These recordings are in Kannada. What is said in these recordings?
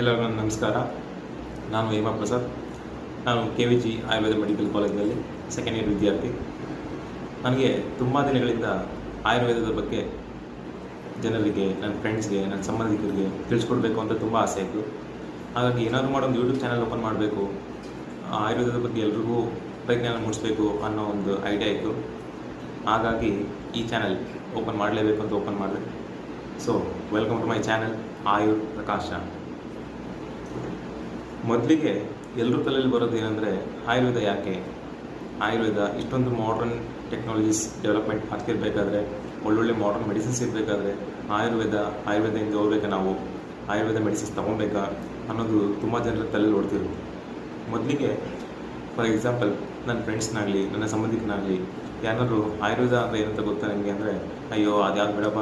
ಎಲ್ಲರಿಗೂ ನಮಸ್ಕಾರ. ನಾನು ಹೇಮಾ ಪ್ರಸಾದ್. ನಾನು KVG ಆಯುರ್ವೇದ ಮೆಡಿಕಲ್ ಕಾಲೇಜಿನಲ್ಲಿ ಸೆಕೆಂಡ್ ಇಯರ್ ವಿದ್ಯಾರ್ಥಿ. ನನಗೆ ತುಂಬ ದಿನಗಳಿಂದ ಆಯುರ್ವೇದದ ಬಗ್ಗೆ ಜನರಿಗೆ, ನನ್ನ ಫ್ರೆಂಡ್ಸ್ಗೆ, ನನ್ನ ಸಂಬಂಧಿಕರಿಗೆ ತಿಳಿಸ್ಕೊಡ್ಬೇಕು ಅಂತ ತುಂಬ ಆಸೆ ಇತ್ತು. ಹಾಗಾಗಿ ಏನಾದರೂ ಮಾಡೋ ಒಂದು ಯೂಟ್ಯೂಬ್ ಚಾನಲ್ ಓಪನ್ ಮಾಡಬೇಕು, ಆಯುರ್ವೇದದ ಬಗ್ಗೆ ಎಲ್ರಿಗೂ ಪರಿಜ್ಞಾನ ಮೂಡಿಸ್ಬೇಕು ಅನ್ನೋ ಒಂದು ಐಡಿಯಾ ಇತ್ತು. ಹಾಗಾಗಿ ಈ ಚಾನಲ್ ಓಪನ್ ಮಾಡಲೇಬೇಕು ಅಂತ ಓಪನ್ ಮಾಡಿದೆ. So welcome to my channel Ayur Prakash. ಮೊದಲಿಗೆ ಎಲ್ಲರೂ ತಲೆಯಲ್ಲಿ ಬರೋದು ಏನಂದರೆ, ಆಯುರ್ವೇದ ಯಾಕೆ, ಆಯುರ್ವೇದ ಇಷ್ಟೊಂದು ಮಾಡರ್ನ್ ಟೆಕ್ನಾಲಜೀಸ್ ಡೆವಲಪ್ಮೆಂಟ್ ಆಗ್ತಿರ್ಬೇಕಾದ್ರೆ, ಒಳ್ಳೊಳ್ಳೆ ಮಾಡರ್ನ್ ಮೆಡಿಸಿನ್ಸ್ ಇರಬೇಕಾದ್ರೆ ಆಯುರ್ವೇದದಿಂದ ಹೋಗ್ಬೇಕಾ, ನಾವು ಆಯುರ್ವೇದ ಮೆಡಿಸಿನ್ಸ್ ತೊಗೊಬೇಕಾ ಅನ್ನೋದು ತುಂಬ ಜನರ ತಲೆಯಲ್ಲಿ ಓಡ್ತಿರುತ್ತೆ. ಮೊದಲಿಗೆ ಫಾರ್ ಎಕ್ಸಾಂಪಲ್ ನನ್ನ ಫ್ರೆಂಡ್ಸ್ನಾಗಲಿ, ನನ್ನ ಸಂಬಂಧಿಕನಾಗಲಿ ಯಾರಾದರೂ ಆಯುರ್ವೇದ ಅಂದರೆ ಏನಂತ ಗೊತ್ತಾ ನಿಮಗೆ ಅಂದರೆ, ಅಯ್ಯೋ ಅದ್ಯಾವುದು ಬಿಡಪ್ಪ,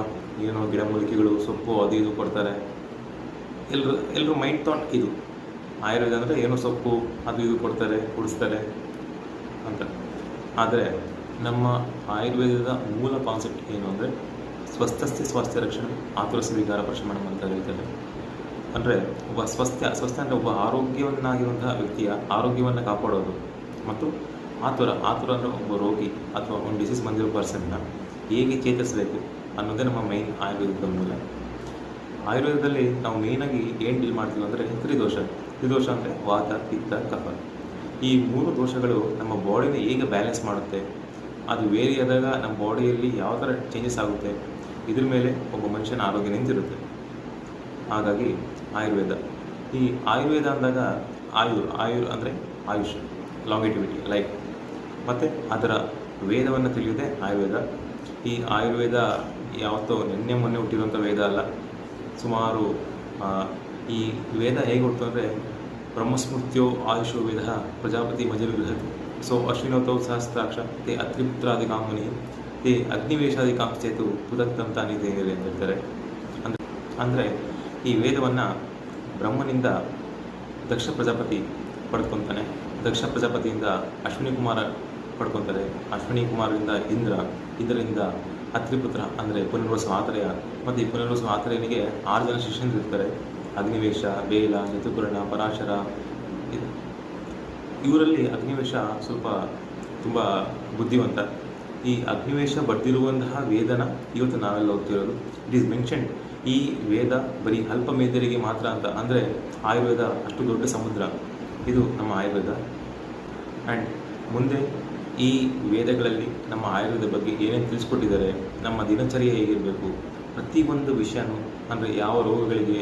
ಏನೋ ಗಿಡ ಮೂಲಿಕೆಗಳು, ಸೊಪ್ಪು ಅದು ಇದು ಕೊಡ್ತಾರೆ. ಎಲ್ಲರೂ ಮೈಂಡ್ ಥಾಟ್ ಇದು, ಆಯುರ್ವೇದ ಅಂದರೆ ಏನೋ ಸೊಪ್ಪು ಅದು ಇದು ಕೊಡ್ತಾರೆ, ಕುಡಿಸ್ತಾರೆ ಅಂತ. ಆದರೆ ನಮ್ಮ ಆಯುರ್ವೇದದ ಮೂಲ ಕಾನ್ಸೆಪ್ಟ್ ಏನು ಅಂದರೆ, ಸ್ವಸ್ಥಸ್ಯ ಸ್ವಾಸ್ಥ್ಯ ರಕ್ಷಣೆ ಆತುರ ಸ್ವೀಕಾರ ಪ್ರಶಮನಂ ಅಂತ ಹೇಳ್ತಾರೆ. ಅಂದರೆ ಒಬ್ಬ ಸ್ವಸ್ಥ ಅಂದರೆ ಒಬ್ಬ ಆರೋಗ್ಯವನ್ನಾಗಿರುವಂತಹ ವ್ಯಕ್ತಿಯ ಆರೋಗ್ಯವನ್ನು ಕಾಪಾಡೋದು, ಮತ್ತು ಆತುರ ಅಂದರೆ ಒಬ್ಬ ರೋಗಿ ಅಥವಾ ಒಂದು ಡಿಸೀಸ್ ಬಂದಿರೋ ಪರ್ಸನ್ನ ಹೇಗೆ ಚೇತರಿಸಬೇಕು ಅನ್ನೋದೇ ನಮ್ಮ ಮೈನ್ ಆಯುರ್ವೇದದ ಮೂಲ. ಆಯುರ್ವೇದದಲ್ಲಿ ನಾವು ಮೇಯ್ನಾಗಿ ಏನು ಡೀಲ್ ಮಾಡ್ತೀವಿ ಅಂದರೆ ತ್ರಿದೋಷ ಅಂದರೆ ವಾತ, ಪಿತ್ತ, ಕಫ. ಈ ಮೂರು ದೋಷಗಳು ನಮ್ಮ ಬಾಡಿನ ಹೇಗೆ ಬ್ಯಾಲೆನ್ಸ್ ಮಾಡುತ್ತೆ, ಅದು ವೇರಿ ಆದಾಗ ನಮ್ಮ ಬಾಡಿಯಲ್ಲಿ ಯಾವ ಥರ ಚೇಂಜಸ್ ಆಗುತ್ತೆ, ಇದ್ರ ಮೇಲೆ ಒಬ್ಬ ಮನುಷ್ಯನ ಆರೋಗ್ಯ ನಿಂತಿರುತ್ತೆ. ಹಾಗಾಗಿ ಈ ಆಯುರ್ವೇದ ಅಂದಾಗ ಆಯುರ್ ಅಂದರೆ ಆಯುಷ್, ಲಾಂಗಿಟಿವಿಟಿ, ಲೈಫ್, ಮತ್ತು ಅದರ ವೇದವನ್ನು ತಿಳಿಯುವುದೇ ಆಯುರ್ವೇದ. ಈ ಆಯುರ್ವೇದ ಯಾವತ್ತೋ ನಿನ್ನೆ ಮೊನ್ನೆ ಹುಟ್ಟಿರುವಂಥ ವೇದ ಅಲ್ಲ. ಸುಮಾರು ಈ ವೇದ ಹೇಗೆ ಹುಡ್ತು ಅಂದರೆ, ಬ್ರಹ್ಮಸ್ಮೃತ್ಯೋ ಆಯುಷೋ ವೇದ ಪ್ರಜಾಪತಿ ಮಜುರ್ಗೃಹತಿ ಸೊ ಅಶ್ವಿನೋತೌ ಸಹಸ್ರಾಕ್ಷ ತೇ ಅತ್ರಿಪುತ್ರಾದಿಕಾಮುನಿ ತೇ ಅಗ್ನಿವೇಶಾದಿಕಾಂಕ್ಷೇತು ಪುದತ್ತಂ ತಾನಿ ತೇನಿದೆ ಅಂತ ಹೇಳ್ತಾರೆ. ಅಂದರೆ ಈ ವೇದವನ್ನು ಬ್ರಹ್ಮನಿಂದ ದಕ್ಷ ಪ್ರಜಾಪತಿ ಪಡ್ಕೊತಾನೆ, ದಕ್ಷ ಪ್ರಜಾಪತಿಯಿಂದ ಅಶ್ವಿನಿ ಕುಮಾರ ಪಡ್ಕೊತಾರೆ, ಅಶ್ವಿನಿ ಕುಮಾರದಿಂದ ಇದರಿಂದ ಅತ್ರಿಪುತ್ರ ಅಂದರೆ ಪುನರ್ವಸು ಆತ್ರೇಯ, ಮತ್ತು ಈ ಪುನರ್ವಸು ಆತ್ರೇಯನಿಗೆ 6 ಜನ ಶಿಷ್ಯಂದಿರ್ತಾರೆ. ಅಗ್ನಿವೇಶ, ಬೇಲ, ಋತುಪರ್ಣ, ಪರಾಶರ. ಇವರಲ್ಲಿ ಅಗ್ನಿವೇಶ ಸ್ವಲ್ಪ ತುಂಬ ಬುದ್ಧಿವಂತ. ಈ ಅಗ್ನಿವೇಶ ಬರೆದಿರುವಂತಹ ವೇದನ ಇವತ್ತು ನಾವೆಲ್ಲ ಓದ್ತಿರೋದು. ಇಟ್ ಈಸ್ ಮೆನ್ಷನ್ಡ್, ಈ ವೇದ ಬರೀ ಅಲ್ಪ ಮೇಧರಿಗೆ ಮಾತ್ರ ಅಂತ. ಅಂದರೆ ಆಯುರ್ವೇದ ಅಷ್ಟು ದೊಡ್ಡ ಸಮುದ್ರ ಇದು ನಮ್ಮ ಆಯುರ್ವೇದ. ಆ್ಯಂಡ್ ಮುಂದೆ ಈ ವೇದಗಳಲ್ಲಿ ನಮ್ಮ ಆಯುರ್ವೇದ ಬಗ್ಗೆ ಏನೇನು ತಿಳಿಸ್ಕೊಟ್ಟಿದ್ದಾರೆ, ನಮ್ಮ ದಿನಚರ್ಯ ಹೇಗಿರಬೇಕು, ಪ್ರತಿಯೊಂದು ವಿಷಯನೂ, ಅಂದರೆ ಯಾವ ರೋಗಗಳಿಗೆ